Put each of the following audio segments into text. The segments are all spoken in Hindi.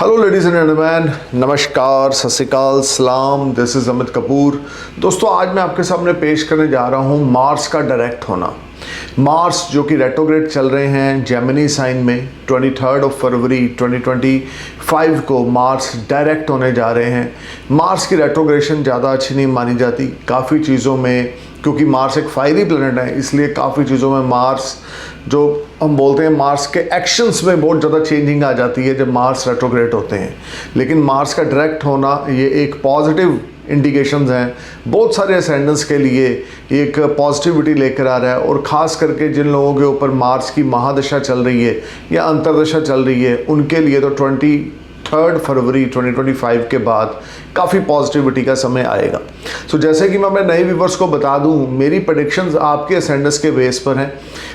हेलो लेडीज़ एंड जेंटलमैन, नमस्कार, सत श्री अकाल, सलाम। This is Amit Kapoor. दोस्तों, आज मैं आपके सामने पेश करने जा रहा हूँ मार्स का डायरेक्ट होना। मार्स जो कि रेट्रोग्रेड चल रहे हैं जेमिनी साइन में, 23 फरवरी 2025 को मार्स डायरेक्ट होने जा रहे हैं। मार्स की रेट्रोग्रेशन ज़्यादा अच्छी नहीं मानी जाती काफ़ी चीज़ों में, क्योंकि मार्स एक फायरी प्लेनेट है, इसलिए काफ़ी चीज़ों में मार्स जो हम बोलते हैं मार्स के एक्शंस में बहुत ज़्यादा चेंजिंग आ जाती है जब मार्स रेट्रोग्रेड होते हैं। लेकिन मार्स का डायरेक्ट होना ये एक पॉजिटिव इंडिकेशंस हैं, बहुत सारे असेंडेंट्स के लिए एक पॉजिटिविटी लेकर आ रहा है। और ख़ास करके जिन लोगों के ऊपर मार्स की महादशा चल रही है या अंतर्दशा चल रही है, उनके लिए तो 23 फरवरी 2025 के बाद काफ़ी पॉजिटिविटी का समय आएगा। सो जैसे कि मैं अपने नए व्यूवर्स को बता दूं, मेरी प्रेडिक्शंस आपके असेंडेंट्स के बेस पर हैं।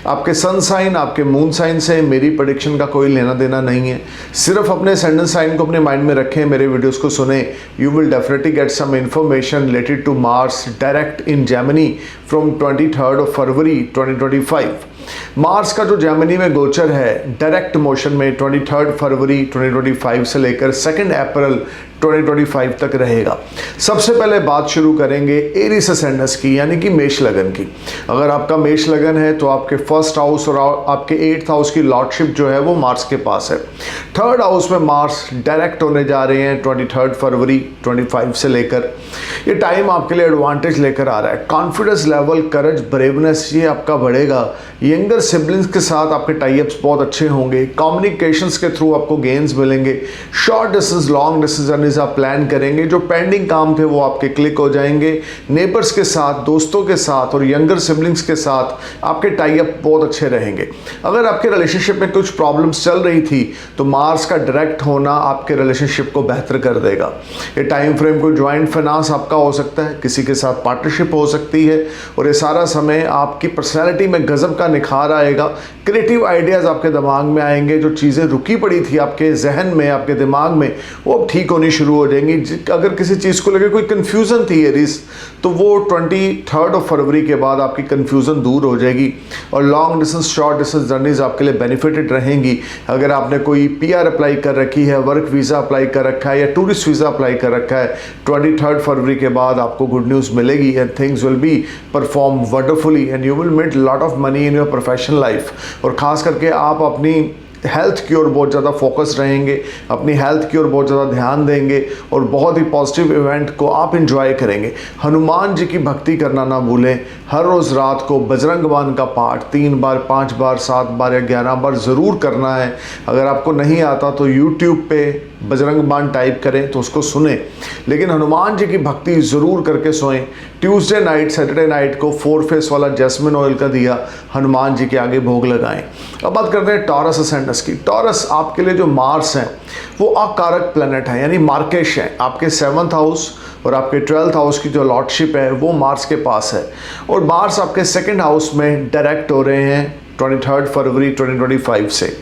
आपके सन साइन, आपके मून साइन से मेरी प्रेडिक्शन का कोई लेना देना नहीं है। सिर्फ अपने असेंडेंट साइन को अपने माइंड में रखें, मेरे वीडियोस को सुने। You will definitely get some information related to Mars direct in Gemini from 23 February 2025। Mars का जो जेमिनी में गोचर है डायरेक्ट मोशन में 23 फरवरी 2025 से लेकर 2 अप्रैल 2025 तक रहेगा। सबसे पहले बात शुरू करेंगे एरिस असेंडेंट्स की, यानी कि मेष लगन की। अगर आपका मेष लगन है तो आपके फर्स्ट हाउस और आपके 8th हाउस की लॉर्डशिप जो है वो मार्स के पास है। 3rd हाउस में मार्स डायरेक्ट होने जा रहे हैं 23 फरवरी 25 से लेकर। ये टाइम आपके लिए एडवांटेज लेकर आ रहा है। कॉन्फिडेंस लेवल, करज, ब्रेवनेस ये आपका बढ़ेगा। यंगर सिबलिंग्स के साथ आपके टाइप्स बहुत अच्छे होंगे। कम्युनिकेशंस के थ्रू आपको गेन्स मिलेंगे। शॉर्ट डिस्टेंस, लॉन्ग डिस्टेंस आप प्लान करेंगे। जो पेंडिंग काम थे वो आपके क्लिक हो जाएंगे। नेबर्स के साथ, दोस्तों के साथ और यंगर सिबलिंग्स के साथ आपके टाई अप बहुत अच्छे रहेंगे। अगर आपके रिलेशनशिप में कुछ प्रॉब्लम्स चल रही थी तो मार्स का डायरेक्ट होना आपके रिलेशनशिप को बेहतर कर देगा। ये टाइम फ्रेम को ज्वाइंट फाइनेंस आपका हो सकता है, किसी के साथ पार्टनरशिप हो सकती है। और ये सारा समय आपकी पर्सनैलिटी में गजब का निखार आएगा। क्रिएटिव आइडियाज़ आपके दिमाग में आएंगे। जो चीज़ें रुकी पड़ी थी आपके जहन में, आपके दिमाग में, वो अब ठीक होनी शुरू हो जाएंगी। अगर किसी चीज़ को लेकर कोई कन्फ्यूज़न थी एरीज, तो वो 23 फरवरी के बाद आपकी कन्फ्यूज़न दूर हो जाएगी। और long distance, short distance journeys आपके लिए बेनिफिटेड रहेंगी। अगर आपने कोई PR अप्लाई कर रखी है, वर्क वीज़ा अप्लाई कर रखा है या टूरिस्ट वीज़ा अप्लाई कर रखा है, 23 फरवरी के बाद आपको गुड न्यूज़ मिलेगी and things will be perform wonderfully and you will make lot of money in your professional life. और ख़ास करके आप अपनी हेल्थ की ओर बहुत ज़्यादा फोकस रहेंगे, अपनी हेल्थ की ओर बहुत ज़्यादा ध्यान देंगे और बहुत ही पॉजिटिव इवेंट को आप एंजॉय करेंगे। हनुमान जी की भक्ति करना ना भूलें। हर रोज़ रात को बजरंग बाण का पाठ 3 बार, 5 बार, 7 बार या 11 बार ज़रूर करना है। अगर आपको नहीं आता तो यूट्यूब पे बजरंग बाण टाइप करें तो उसको सुने, लेकिन हनुमान जी की भक्ति ज़रूर करके सोएं। ट्यूसडे नाइट, सैटरडे नाइट को 4 फेस वाला जैस्मिन ऑयल का दिया हनुमान जी के आगे भोग लगाएं। अब बात करते हैं टॉरस असेंडेंट्स की। टॉरस आपके लिए जो मार्स हैं वो अकारक प्लैनेट है, यानी मार्केश है। आपके 7th हाउस और आपके 12th हाउस की जो लॉर्डशिप है वो मार्स के पास है। और मार्स आपके 2nd हाउस में डायरेक्ट हो रहे हैं 23 फरवरी 2025 से।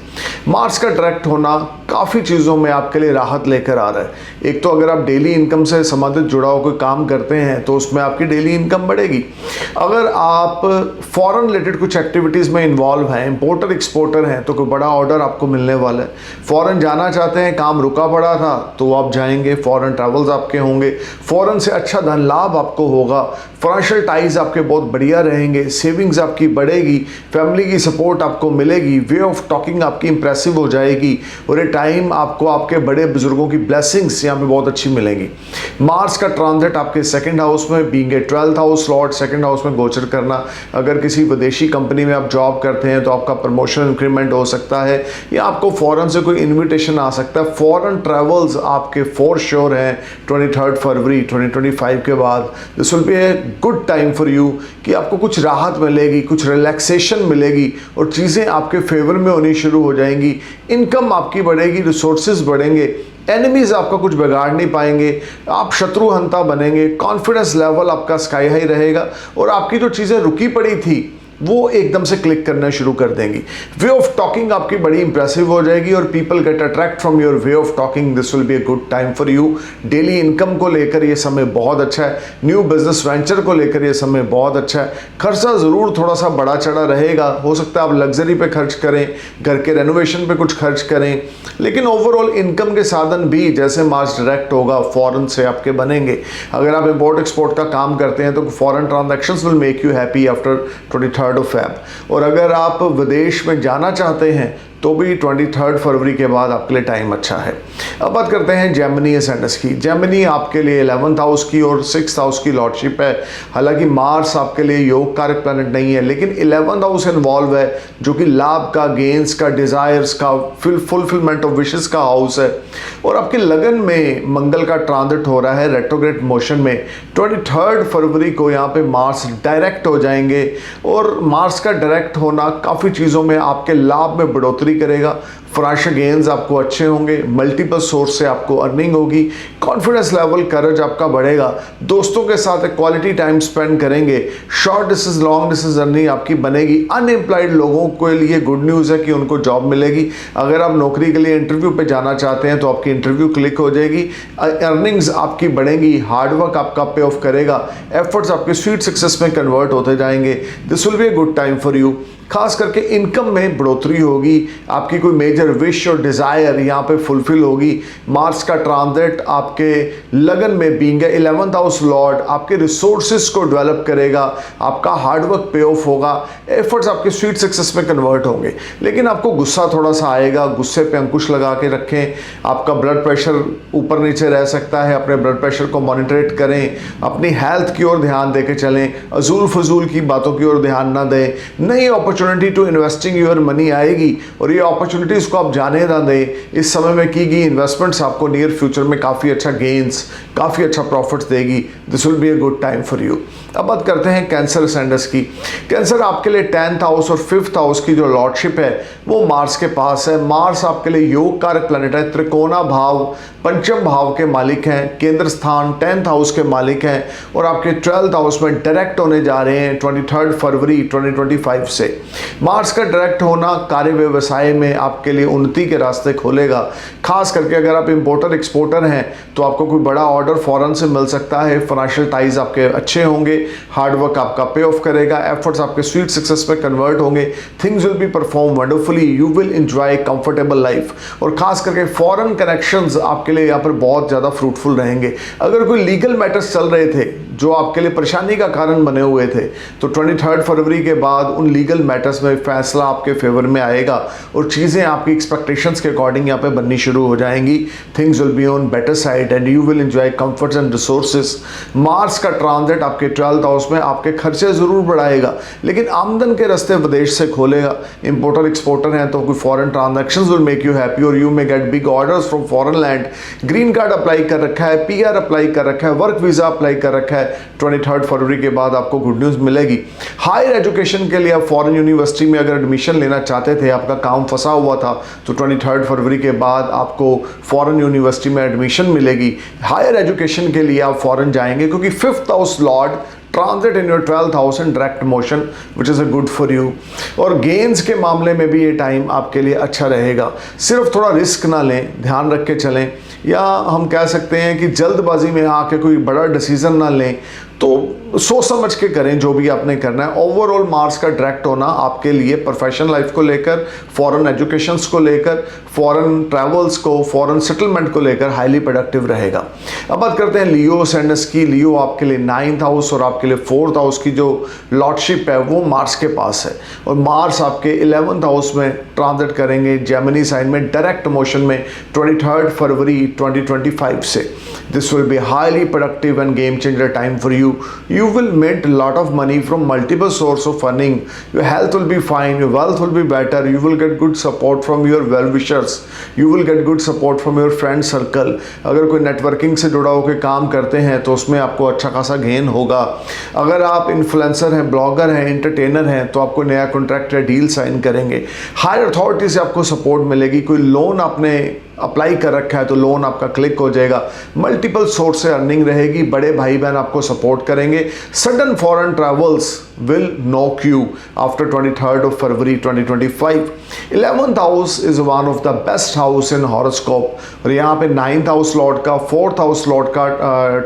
मार्स का डायरेक्ट होना काफ़ी चीज़ों में आपके लिए राहत लेकर आ रहा है। एक तो अगर आप डेली इनकम से संबंधित जुड़ा हुआ कोई काम करते हैं तो उसमें आपकी डेली इनकम बढ़ेगी। अगर आप फॉरेन रिलेटेड कुछ एक्टिविटीज़ में इन्वॉल्व हैं, इंपोर्टर एक्सपोर्टर हैं, तो कोई बड़ा ऑर्डर आपको मिलने वाला है। फॉरेन जाना चाहते हैं, काम रुका पड़ा था तो आप जाएंगे। फॉरेन ट्रैवल्स आपके होंगे, फॉरेन से अच्छा धन लाभ आपको होगा। फाइनेंशियल टाइज आपके बहुत बढ़िया रहेंगे, सेविंग्स आपकी बढ़ेगी, फैमिली की सपोर्ट आपको मिलेगी, वे ऑफ टॉकिंग आपकी इंप्रेसिव हो जाएगी। और ये टाइम आपको आपके बड़े बुजुर्गों की ब्लेसिंग्स यहाँ पे बहुत अच्छी मिलेंगी। मार्स का ट्रांजिट आपके 2nd हाउस में being a 12th house Lord, 2nd house में गोचर करना। अगर किसी विदेशी कंपनी में आप जॉब करते हैं तो आपका प्रमोशन इंक्रीमेंट हो सकता है या आपको फॉरेन से कोई इन्विटेशन आ सकता है। फॉरेन ट्रैवल्स आपके फॉर श्योर हैं 23 फरवरी 2025 के बाद। This will be a good time for you कि आपको कुछ राहत मिलेगी, कुछ रिलैक्सेशन मिलेगी और चीज़ें आपके फेवर में होनी शुरू हो जाएंगी। इनकम आपकी बढ़ेगी, रिसोर्सेज बढ़ेंगे, एनिमीज आपका कुछ बिगाड़ नहीं पाएंगे, आप शत्रुहंता बनेंगे। कॉन्फिडेंस लेवल आपका स्काई हाई रहेगा और आपकी जो चीज़ें रुकी पड़ी थी वो एकदम से क्लिक करना शुरू कर देंगी। वे ऑफ टॉकिंग आपकी बड़ी इंप्रेसिव हो जाएगी और people get attract from your way of talking. This will be a good time for you. Daily income को लेकर ये समय बहुत अच्छा है। न्यू बिजनेस वेंचर को लेकर ये समय बहुत अच्छा है। खर्चा ज़रूर थोड़ा सा बड़ा चढ़ा रहेगा, हो सकता है आप लग्जरी पे खर्च करें, घर के रेनोवेशन पे कुछ खर्च करें, लेकिन ओवरऑल इनकम के साधन भी जैसे मार्च डायरेक्ट होगा फॉरेन से आपके बनेंगे। अगर आप इंपोर्ट एक्सपोर्ट का काम करते हैं तो foreign transactions will make you happy after 23rd of Feb। और अगर आप विदेश में जाना चाहते हैं तो भी 23 फरवरी के बाद आपके लिए टाइम अच्छा है। अब बात करते हैं जेमिनी एसेंडेंस की। जेमिनी आपके लिए 11th हाउस की और 6th हाउस की लॉर्डशिप है। हालांकि मार्स आपके लिए योग कारक प्लैनेट नहीं है, लेकिन 11th हाउस इन्वॉल्व है जो कि लाभ का, गेंस का, डिजायर्स का, फुलफिलमेंट ऑफ विशेस का हाउस है। और आपके लगन में मंगल का ट्रांजिट हो रहा है रेट्रोग्रेड मोशन में। 23 फरवरी को यहाँ पे मार्स डायरेक्ट हो जाएंगे और मार्स का डायरेक्ट होना काफ़ी चीज़ों में आपके लाभ में बढ़ोतरी करेगा। फाइनेंशियल गेन्स आपको अच्छे होंगे, मल्टीपल सोर्स से आपको अर्निंग होगी, कॉन्फिडेंस लेवल, करेज आपका बढ़ेगा, दोस्तों के साथ एक क्वालिटी टाइम स्पेंड करेंगे, short distance long distance earning आपकी बनेगी। अनएम्प्लॉयड लोगों के लिए गुड न्यूज़ है कि उनको जॉब मिलेगी। अगर आप नौकरी के लिए इंटरव्यू पे जाना चाहते हैं तो आपकी इंटरव्यू क्लिक हो जाएगी, अर्निंग्स आपकी बढ़ेंगी, हार्डवर्क आपका पे ऑफ करेगा, एफर्ट्स आपके स्वीट सक्सेस में कन्वर्ट होते जाएंगे। This will be a good time for you. खास करके इनकम में बढ़ोतरी होगी, आपकी कोई मेजर विश और डिज़ायर यहाँ पे फुलफिल होगी। मार्स का ट्रांजिट आपके लगन में बीइंग 11th हाउस लॉर्ड आपके रिसोर्सेज को डेवलप करेगा, आपका हार्डवर्क पे ऑफ होगा, एफर्ट्स आपके स्वीट सक्सेस में कन्वर्ट होंगे। लेकिन आपको गुस्सा थोड़ा सा आएगा, गुस्से पे अंकुश लगा के रखें। आपका ब्लड प्रेशर ऊपर नीचे रह सकता है, अपने ब्लड प्रेशर को मॉनिटरेट करें, अपनी हेल्थ की ओर ध्यान दे के चलें, अजूल फजूल की बातों की ओर ध्यान ना दें। नई opportunity to investing your money आएगी और ये अपॉर्चुनिटीज को आप जाने ना दें। इस समय में की गई इन्वेस्टमेंट्स आपको नियर फ्यूचर में काफ़ी अच्छा गेन्स, काफ़ी अच्छा प्रॉफिट्स देगी। This will be a good time for you. अब बात करते हैं कैंसर एसेंडेंस की। कैंसर आपके लिए 10th हाउस और 5th हाउस की जो लॉर्डशिप है वो मार्स के पास है। मार्स आपके लिए योग कारक प्लैनेट है, त्रिकोणा भाव, पंचम भाव के मालिक हैं, केंद्र स्थान 10th हाउस के मालिक हैं और आपके 12th हाउस में डायरेक्ट होने जा रहे हैं 23 फरवरी 2025 से। मार्स का डायरेक्ट होना कार्य व्यवसाय में आपके लिए उन्नति के रास्ते खोलेगा। खास करके अगर आप इंपोर्टर एक्सपोर्टर हैं तो आपको कोई बड़ा ऑर्डर फॉरेन से मिल सकता है। फाइनेंशियल टाइज आपके अच्छे होंगे, हार्डवर्क आपका पे ऑफ करेगा, एफर्ट्स आपके स्वीट सक्सेस में कन्वर्ट होंगे, things will be perform wonderfully, you will enjoy comfortable life. और खास करके फॉरेन कनेक्शंस आपके लिए यहाँ पर बहुत ज़्यादा फ्रूटफुल रहेंगे। अगर कोई लीगल मैटर्स चल रहे थे जो आपके लिए परेशानी का कारण बने हुए थे तो 23 फरवरी के बाद उन लीगल मैटर्स में फैसला आपके फेवर में आएगा और चीज़ें आपकी एक्सपेक्टेशंस के अकॉर्डिंग यहाँ पे बननी शुरू हो जाएंगी। Things will be on better side and you will enjoy comforts and resources. Mars का ट्रांजिट आपके 12th हाउस में आपके खर्चे ज़रूर बढ़ाएगा लेकिन आमदन के रास्ते विदेश से खोलेगा। इंपोर्टर एक्सपोर्टर हैं तो कोई foreign transactions will make you happy और you may get big orders from foreign land. Green card apply कर रखा है, PR अप्लाई कर रखा है, वर्क वीज़ा अप्लाई कर रखा है, 23 फरवरी के बाद आपको गुड न्यूज़ मिलेगी। हायर एजुकेशन के लिए आप फॉरेन यूनिवर्सिटी में अगर एडमिशन लेना चाहते थे, आपका काम फंसा हुआ था तो 23 फरवरी के बाद आपको फॉरेन यूनिवर्सिटी में एडमिशन मिलेगी। हायर एजुकेशन के लिए आप फॉरेन जाएंगे क्योंकि 5th house Lord transit in your 12th house and direct motion which is a good for you. और गेन्स के मामले में भी ये टाइम आपके लिए अच्छा रहेगा। सिर्फ थोड़ा रिस्क ना लें, ध्यान रख के चलें, या हम कह सकते हैं कि जल्दबाजी में आके कोई बड़ा डिसीजन ना लें, तो सोच समझ के करें जो भी आपने करना है। ओवरऑल मार्स का डायरेक्ट होना आपके लिए प्रोफेशनल लाइफ को लेकर, फॉरेन एजुकेशंस को लेकर, फॉरेन ट्रैवल्स को, फॉरेन सेटलमेंट को लेकर हाईली प्रोडक्टिव रहेगा। अब बात करते हैं लियो एसेंडेंस की। लियो आपके लिए 9th हाउस और आपके लिए 4th हाउस की जो लॉर्डशिप है वो मार्स के पास है और मार्स आपके 11th हाउस में ट्रांजिट करेंगे जेमिनी साइन में डायरेक्ट मोशन में 23 फरवरी 2025 से। This will be highly productive end game changer time for you. You will make a lot of money from multiple source of earning. Your health will be fine, your wealth will be better, you will get good support from your well-wishers, you will get good support from your friend circle. अगर कोई नेटवर्किंग से जुड़ा होकर काम करते हैं तो उसमें आपको अच्छा खासा गेन होगा। अगर आप इन्फ्लुएंसर हैं, ब्लॉगर हैं, एंटरटेनर हैं तो आपको नया कॉन्ट्रैक्ट या डील साइन करेंगे। हायर अथॉरिटी से आपको सपोर्ट मिलेगी। कोई लोन आपने अप्लाई कर रखा है तो लोन आपका क्लिक हो जाएगा। मल्टीपल सोर्स से अर्निंग रहेगी, बड़े भाई बहन आपको सपोर्ट करेंगे। Sudden foreign travels will knock you after 23rd of February 2025. 11th house is one of the best house in horoscope और यहाँ पे 9th हाउस लॉर्ड का 4th हाउस लॉर्ड का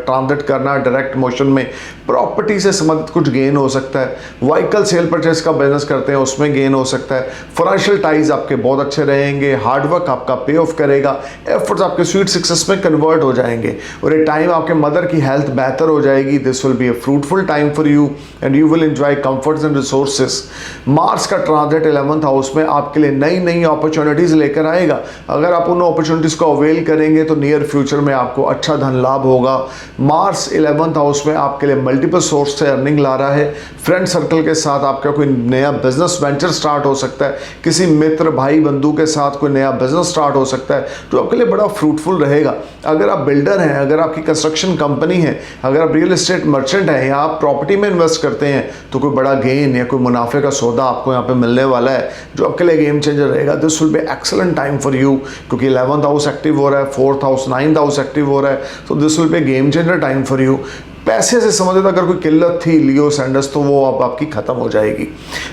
ट्रांजिट करना डायरेक्ट मोशन में प्रॉपर्टी से संबंधित कुछ गेन हो सकता है। व्हीकल सेल परचेज का बिजनेस करते हैं उसमें गेन हो सकता है। फाइनेंशियल टाइज आपके बहुत अच्छे रहेंगे, हार्डवर्क आपका पे ऑफ करेगा, एफर्ट्स आपके स्वीट सक्सेस में कन्वर्ट हो जाएंगे और ये टाइम आपके मदर की हेल्थ बेहतर हो जाएगी। This will be a fruitful time for you and you will enjoy comforts and resources. Mars का ट्रांजिट 11th हाउस में आपके लिए नई नई अपॉर्चुनिटीज लेकर आएगा। अगर आप उन अपॉर्चुनिटीज को अवेल करेंगे तो नियर फ्यूचर में आपको अच्छा धन लाभ होगा। मार्स 11th हाउस में आपके लिए मल्टीपल सोर्स से अर्निंग ला रहा है। फ्रेंड सर्कल के साथ आपका कोई नया बिजनेस वेंचर स्टार्ट हो सकता है, किसी मित्र भाई बंधु के साथ कोई नया बिजनेस स्टार्ट हो सकता है जो आपके लिए बड़ा फ्रूटफुल रहेगा। अगर आप बिल्डर हैं, अगर आपकी कंस्ट्रक्शन कंपनी है, अगर आप रियल एस्टेट मर्चेंट हैं या आप प्रॉपर्टी में इन्वेस्ट करते हैं तो कोई बड़ा गेन या कोई मुनाफे का सौदा आपको यहाँ पे मिलने वाला है जो आपके लिए गेम चेंजर रहेगा। This will B excellent time for you क्योंकि 11th हाउस एक्टिव हो रहा है, 4th house 9th house active हो रहा है, so this will B game changer time for you. पैसे से संबंधित अगर कोई किल्लत थी लियो सैंडस तो वो अब आपकी खत्म हो जाएगी।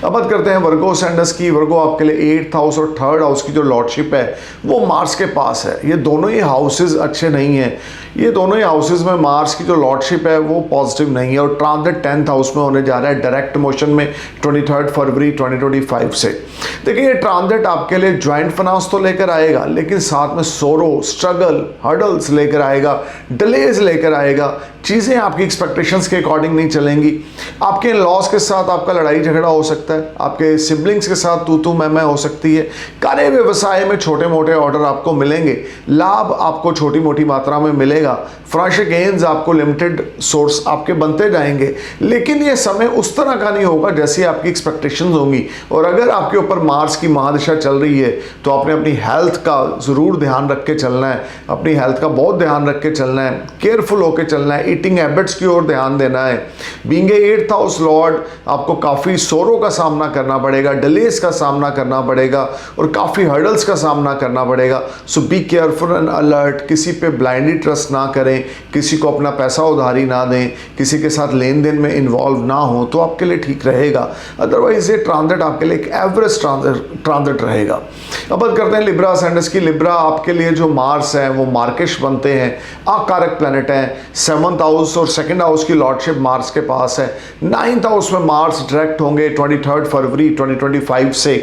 अब बात करते हैं वर्गो सैंडस की। वर्गो आपके लिए 8th हाउस और 3rd हाउस की जो लॉर्डशिप है वो मार्स के पास है। ये दोनों ही हाउसेज अच्छे नहीं हैं, ये दोनों ही हाउसेज में मार्स की जो लॉर्डशिप है वो पॉजिटिव नहीं है और ट्रांजिट 10th हाउस में होने जा रहा है डायरेक्ट मोशन में 23rd फरवरी 2025 से। देखिए ये ट्रांजिट आपके लिए ज्वाइंट फाइनेंस तो लेकर आएगा लेकिन साथ में सोरो, स्ट्रगल, हर्डल्स लेकर आएगा, डिलेज लेकर आएगा। चीज़ें आपकी एक्सपेक्टेशंस के अकॉर्डिंग नहीं चलेंगी। आपके इन लॉस के साथ आपका लड़ाई झगड़ा हो सकता है, आपके सिबलिंग्स के साथ तू मैं हो सकती है। कार्य व्यवसाय में छोटे मोटे ऑर्डर आपको मिलेंगे, लाभ आपको छोटी मोटी मात्रा में मिलेगा, फाइनेंशियल गेन्स आपको लिमिटेड सोर्स आपके बनते जाएंगे। लेकिन ये समय उस तरह का नहीं होगा जैसी आपकी एक्सपेक्टेशंस होंगी। और अगर आपके ऊपर मार्स की महादशा चल रही है तो आपने अपनी हेल्थ का ज़रूर ध्यान रख के चलना है, अपनी हेल्थ का बहुत ध्यान रख के चलना है, केयरफुल होकर चलना है, ईटिंग हैबिट्स की ओर ध्यान देना है। बीइंग 8th हाउस लॉर्ड आपको काफ़ी सोरो का सामना करना पड़ेगा, डिलेस का सामना करना पड़ेगा और काफ़ी हर्डल्स का सामना करना पड़ेगा। सो बी केयरफुल एंड अलर्ट। किसी पे ब्लाइंडली ट्रस्ट ना करें, किसी को अपना पैसा उधारी ना दें, किसी के साथ लेन देन में इन्वॉल्व ना हो तो आपके लिए ठीक रहेगा। अदरवाइज ये ट्रांजिट आपके लिए एक एवरेज ट्रांजिट रहेगा। अब बात करते हैं लिब्रा सैंडस की। लिब्रा आपके लिए जो मार्स है वो मार्केश बनते हैं, आकारक प्लैनेट हैं। 7th हाउस और 2nd हाउस की लॉर्डशिप मार्स के पास है। 9th हाउस में मार्स डायरेक्ट होंगे 23rd फरवरी 2025 से।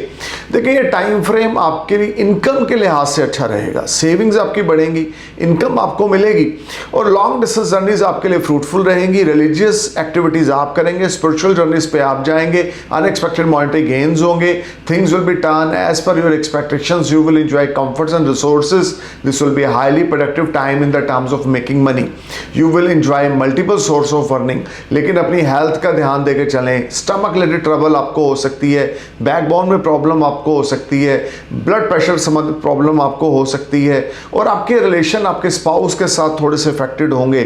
देखिए ये टाइम फ्रेम आपके लिए इनकम के लिहाज से अच्छा रहेगा, सेविंग्स आपकी बढ़ेंगी, इनकम आपको मिलेगी और लॉन्ग डिस्टेंस जर्नीज आपके लिए फ्रूटफुल रहेंगी। रिलीजियस एक्टिविटीज आप करेंगे, स्पिरिचुअल जर्नीज पे आप जाएंगे, अनएक्सपेक्टेड मॉनेटरी गेन्स होंगे, things will be turn as per your expectations, you will enjoy comforts and resources. This will be a highly productive time in the terms of making money. You will enjoy multiple source of earning, लेकिन अपनी हेल्थ का ध्यान देके चलें। स्टमक रिलेटेड ट्रबल आपको हो सकती है, बैकबोन में प्रॉब्लम आपको हो सकती है, ब्लड प्रेशर संबंधित प्रॉब्लम आपको हो सकती है और आपके रिलेशन आपके स्पाउस के साथ थोड़े से अफेक्टेड होंगे।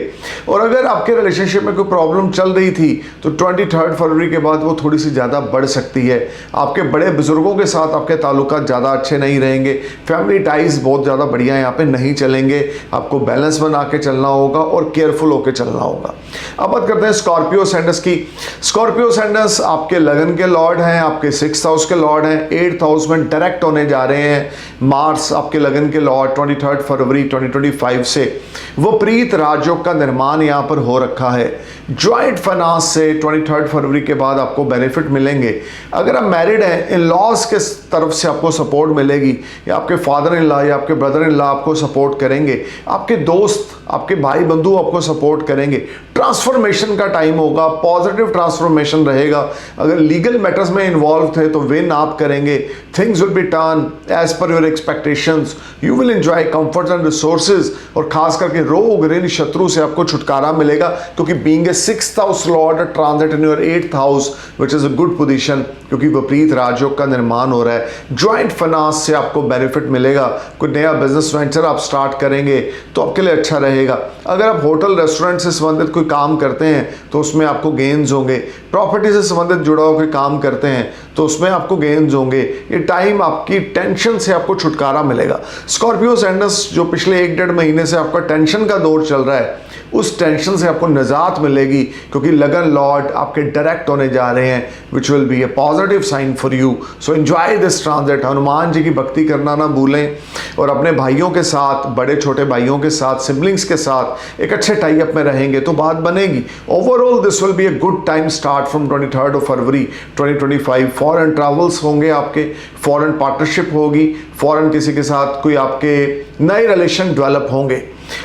और अगर आपके रिलेशनशिप में कोई प्रॉब्लम चल रही थी तो 23rd फरवरी के बाद वो थोड़ी सी ज़्यादा बढ़ सकती है। आपके बड़े बुजुर्गों के साथ आपके ताल्लुकात ज़्यादा अच्छे नहीं रहेंगे, फैमिली टाइज बहुत ज़्यादा बढ़िया यहाँ पे नहीं चलेंगे। आपको बैलेंस बना के चलना होगा और केयरफुल होकर चलना होगा। अब बात करते हैं स्कॉर्पियो सैंडस की। स्कॉर्पियो सैंडस आपके लगन के लॉर्ड हैं, आपके 6th हाउस के लॉर्ड हैं। 8th हाउस में डायरेक्ट होने जा रहे हैं मार्स आपके लगन के लॉर्ड 23rd फरवरी 2025 से। वो प्रीत राजयोग का निर्माण यहाँ पर हो रखा है। ज्वाइंट फाइनेंस से 23rd फरवरी के बाद आपको बेनिफिट मिलेंगे। अगर आप मैरिड हैं, इन लॉज के तरफ से आपको सपोर्ट मिलेगी या आपके फादर इन लॉ या आपके ब्रदर इन लॉ आपको सपोर्ट करेंगे, आपके दोस्त आपके भाई बंधु आपको सपोर्ट करेंगे। ट्रांसफॉर्मेशन का टाइम होगा, पॉजिटिव ट्रांसफॉर्मेशन रहेगा। अगर लीगल मैटर्स में इन्वॉल्व थे तो विन आप करेंगे। Things will be turn as per your expectations, you will enjoy comforts and resources और खास करके रोग ऋण शत्रु से आपको छुटकारा मिलेगा क्योंकि being a 6th house Lord transit in your 8th house which is a good position क्योंकि विपरीत राजयोग का निर्माण हो रहा है। ज्वाइंट फाइनेंस से आपको बेनिफिट मिलेगा। कोई नया बिजनेस वेंचर आप स्टार्ट करेंगे तो आपके लिए अच्छा रहेगा। अगर आप होटल रेस्टोरेंट रेस्टोरेंट से संबंधित कोई काम करते हैं तो उसमें आपको गेन्स होंगे। प्रॉपर्टी से संबंधित जुड़ा हुआ कोई काम करते हैं तो उसमें आपको गेन्स होंगे। ये टाइम आपकी टेंशन से आपको छुटकारा मिलेगा। स्कॉर्पियो सैंडस जो पिछले 1-1.5 महीने से आपका टेंशन का दौर चल रहा है, उस टेंशन से आपको निजात मिलेगी, क्योंकि लगन लॉर्ड आपके डायरेक्ट होने जा रहे हैं, which will be a positive sign for you. So enjoy this transit. Hanuman ji की भक्ति करना ना भूलें और अपने भाइयों के साथ, बड़े छोटे भाइयों के साथ, सिबलिंग्स के साथ एक अच्छे टाई अप में रहेंगे तो बात बनेगी। Overall this will be a good time start from 23 February 2025। Foreign travels होंगे आपके, फॉरेन पार्टनरशिप होगी, फॉरेन किसी के साथ कोई आपके नए रिलेशन डेवलप होंगे।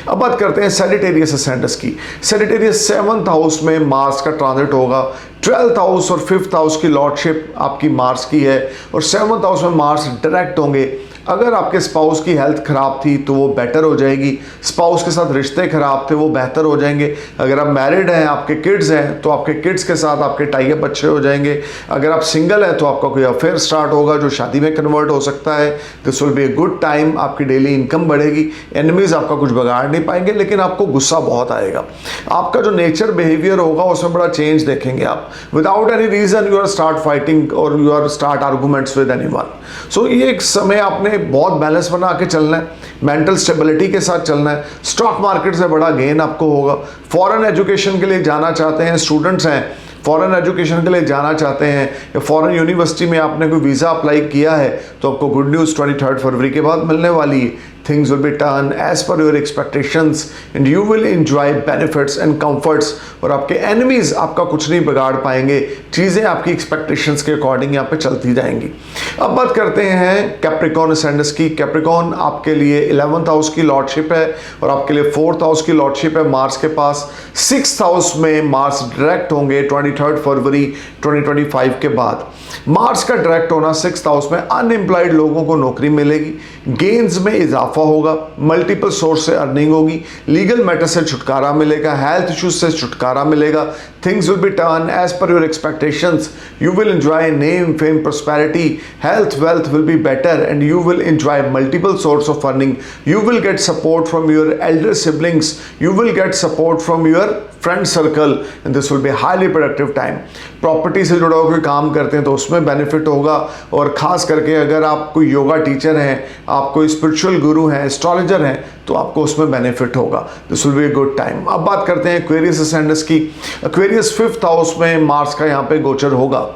अब बात करते हैं सैजिटेरियस असेंडेंस की। सैजिटेरियस 7th हाउस में मार्स का ट्रांजिट होगा। 12th हाउस और 5th हाउस की लॉर्डशिप आपकी मार्स की है और 7th हाउस में मार्स डायरेक्ट होंगे। अगर आपके स्पाउस की हेल्थ ख़राब थी तो वो बेटर हो जाएगी, स्पाउस के साथ रिश्ते ख़राब थे वो बेहतर हो जाएंगे। अगर आप मैरिड हैं, आपके किड्स हैं, तो आपके किड्स के साथ आपके टाई अप अच्छे हो जाएंगे। अगर आप सिंगल हैं तो आपका कोई अफेयर स्टार्ट होगा जो शादी में कन्वर्ट हो सकता है। This will be a good time. आपकी डेली इनकम बढ़ेगी। एनिमीज आपका कुछ बिगाड़ नहीं पाएंगे, लेकिन आपको गुस्सा बहुत आएगा। आपका जो नेचर बिहेवियर होगा उसमें बड़ा चेंज देखेंगे आप। Without any reason you are start fighting और you are start arguments with anyone. So ये एक समय आपने बहुत बैलेंस बना के चलना है, मेंटल स्टेबिलिटी के साथ चलना है। स्टॉक मार्केट से बड़ा गेन आपको होगा। फॉरेन एजुकेशन के लिए जाना चाहते हैं, स्टूडेंट्स हैं, फॉरेन एजुकेशन के लिए जाना चाहते हैं या फॉरेन यूनिवर्सिटी में आपने कोई वीज़ा अप्लाई किया है तो आपको गुड न्यूज़ 23 फरवरी के बाद मिलने वाली है। Things will be done as per your expectations and you will enjoy benefits and comforts। और आपके enemies आपका कुछ नहीं बिगाड़ पाएंगे। चीज़ें आपकी expectations के अकॉर्डिंग यहाँ पे चलती जाएंगी। अब बात करते हैं कैप्रिकॉर्न असेंडेंस की। कैप्रिकॉर्न आपके लिए 11th हाउस की लॉर्डशिप है और आपके लिए 4th हाउस की लॉर्डशिप है मार्स के पास। 6th हाउस में मार्स डायरेक्ट होंगे 23 फरवरी 2025 के बाद। मार्स का डायरेक्ट होना 6th हाउस में अनएम्प्लॉयड लोगों को नौकरी मिलेगी, गेन्स में इजाफा होगा, मल्टीपल सोर्स से अर्निंग होगी, लीगल मैटर से छुटकारा मिलेगा, हेल्थ इश्यूज से छुटकारा मिलेगा। Things will be turn as per your expectations. You will enjoy name, fame, prosperity, health, wealth will be better and you will enjoy multiple source of earning. You will get support from your elder siblings, you will get support from your friend circle and this will be highly productive time. Property से जुड़ा हुआ कोई काम करते हैं तो उसमें बेनिफिट होगा और ख़ास करके अगर आप कोई योगा टीचर हैं, आप कोई स्पिरिचुअल गुरु हैं, एस्ट्रोलॉजर हैं, तो आपको उसमें बेनिफिट होगा। This will be a good time. अब बात करते हैं एक्वेरियस असेंडेंस की। एक्वेरियस 5th हाउस में मार्स का यहाँ पे गोचर होगा।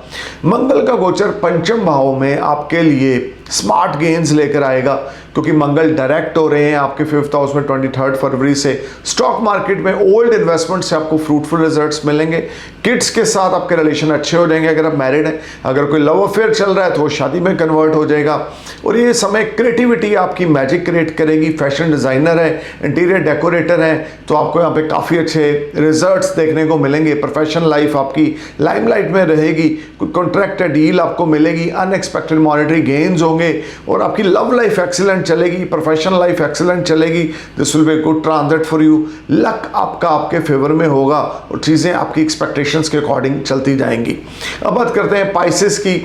मंगल का गोचर पंचम भाव में आपके लिए स्मार्ट गेन्स लेकर आएगा, क्योंकि मंगल डायरेक्ट हो रहे हैं आपके 5th हाउस में 23 फरवरी से। स्टॉक मार्केट में ओल्ड इन्वेस्टमेंट से आपको फ्रूटफुल रिजल्ट्स मिलेंगे। किड्स के साथ आपके रिलेशन अच्छे हो जाएंगे अगर आप मैरिड हैं। अगर कोई लव अफेयर चल रहा है तो वो शादी में कन्वर्ट हो जाएगा। और ये समय क्रिएटिविटी आपकी मैजिक क्रिएट करेगी। फैशन डिज़ाइनर है, इंटीरियर डेकोरेटर हैं, तो आपको यहाँ पे काफ़ी अच्छे रिजल्ट्स देखने को मिलेंगे। प्रोफेशनल लाइफ आपकी लाइमलाइट में रहेगी। कोई कॉन्ट्रैक्ट डील आपको मिलेगी, अनएक्सपेक्टेड मॉनेटरी गेन्स होंगे और आपकी लव लाइफ एक्सीलेंट चलेगी, प्रोफेशनल लाइफ एक्सीलेंट चलेगी। This will be a good transit for you. Luck आपका आपके फेवर में होगा और चीज़ें आपकी एक्सपेक्टेशंस के अकॉर्डिंग चलती जाएंगी। अब बात करते हैं पाइसेस की।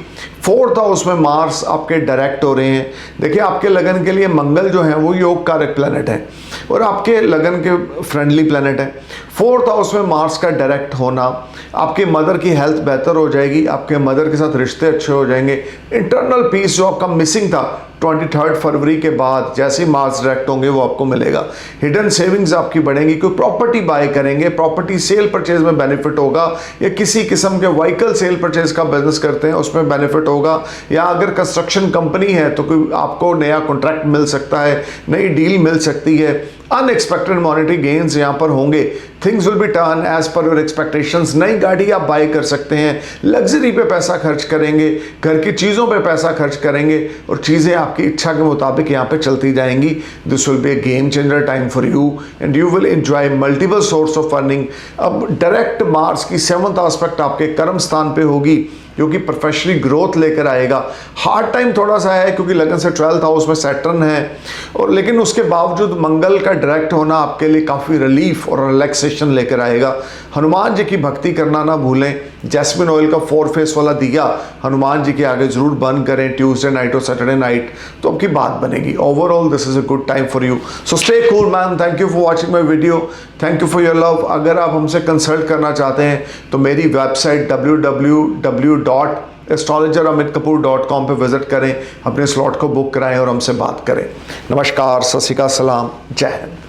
4th हाउस में मार्स आपके डायरेक्ट हो रहे हैं। देखिए आपके लगन के लिए मंगल जो है वो योग कारक प्लैनेट है और आपके लगन के फ्रेंडली प्लैनेट है। 4th हाउस में मार्स का डायरेक्ट होना आपके मदर की हेल्थ बेहतर हो जाएगी, आपके मदर के साथ रिश्ते अच्छे हो जाएंगे। इंटरनल पीस जो आपका मिसिंग था 23 फरवरी के बाद जैसे ही मार्स डायरेक्ट होंगे वो आपको मिलेगा। हिडन सेविंग्स आपकी बढ़ेंगी। कोई प्रॉपर्टी बाय करेंगे, प्रॉपर्टी सेल परचेज में बेनिफिट होगा, या किसी किस्म के व्हीकल सेल परचेज का बिजनेस करते हैं उसमें बेनिफिट होगा, या अगर कंस्ट्रक्शन कंपनी है तो कोई आपको नया कॉन्ट्रैक्ट मिल सकता है, नई डील मिल सकती है। अनएक्सपेक्टेड मॉनेटरी गेन्स यहाँ पर होंगे। Things will be turn as per your expectations. नई गाड़ी आप बाय कर सकते हैं, लग्जरी पे पैसा खर्च करेंगे, घर की चीज़ों पे पैसा खर्च करेंगे और चीज़ें आपकी इच्छा के मुताबिक यहाँ पे चलती जाएंगी। This will be A game changer time for you and you will enjoy multiple source of earning. अब डायरेक्ट मार्स की 7th एस्पेक्ट आपके कर्म स्थान पे होगी जो कि प्रोफेशनली ग्रोथ लेकर आएगा। हार्ड टाइम थोड़ा सा है क्योंकि लगन से 12th हाउस में सैटर्न है, और लेकिन उसके बावजूद मंगल का डायरेक्ट होना आपके लिए काफ़ी रिलीफ और रिलैक्सेशन लेकर आएगा। हनुमान जी की भक्ति करना ना भूलें। जैस्मिन ऑयल का 4 फेस वाला दिया हनुमान जी के आगे ज़रूर बंद करें ट्यूसडे नाइट और सैटरडे नाइट, तो आपकी बात बनेगी। Overall this is a good time for you, so stay cool man. Thank you for watching my video, thank you for your love. अगर आप हमसे कंसल्ट करना चाहते हैं तो मेरी वेबसाइट www.astrologeramitkapoor.com पे विजिट करें, अपने स्लॉट को बुक कराएं और हमसे बात करें। नमस्कार, सत श्री अकाल, सलाम, जय हिंद।